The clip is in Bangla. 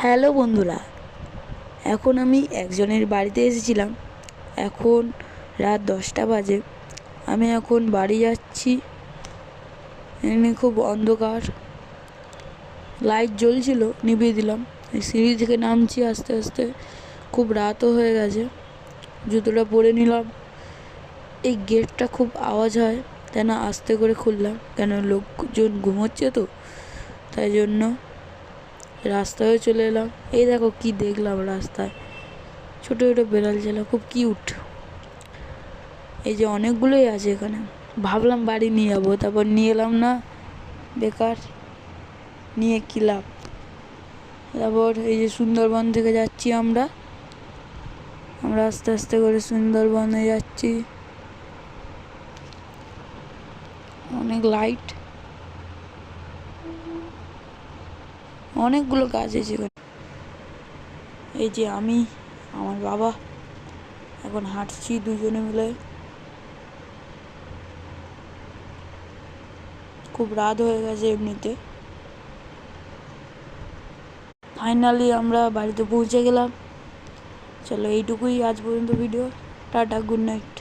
হ্যালো বন্ধুরা, এখন আমি একজনের বাড়িতে এসেছিলাম। এখন রাত 10টা বাজে। আমি এখন বাড়ি যাচ্ছি। এখানে খুব অন্ধকার, লাইট জ্বলছিল, নিভিয়ে দিলাম। সিঁড়ি থেকে নামছি আস্তে আস্তে, খুব রাতও হয়ে গেছে। জুতোটা পরে নিলাম। এই গেটটা খুব আওয়াজ হয়, তাই না আস্তে করে খুললাম, কেন লোকজন ঘুমোচ্ছে তো, তাই জন্য রাস্তায় চলে এলাম। এই দেখো কি দেখলাম রাস্তায়, ছোট ছোট বেড়াল ছিল, খুব কিউট। এই যে অনেকগুলোই আছে এখানে। ভাবলাম বাড়ি নিয়ে যাবো, তারপর নিয়ে এলাম না, বেকার নিয়ে কী লাভ। তারপর এই যে সুন্দরবন থেকে যাচ্ছি আমরা আস্তে আস্তে করে সুন্দরবনে যাচ্ছি। অনেক লাইট, অনেকগুলো গাছ আছে এখানে। এই যে আমি, আমার বাবা এখন হাঁটছি দুজনে মিলে। খুব রাত হয়ে গেছে এমনিতে। ফাইনালি আমরা বাড়িতে পৌঁছে গেলাম। চলো এইটুকুই আজ পর্যন্ত ভিডিও। Tata, good night.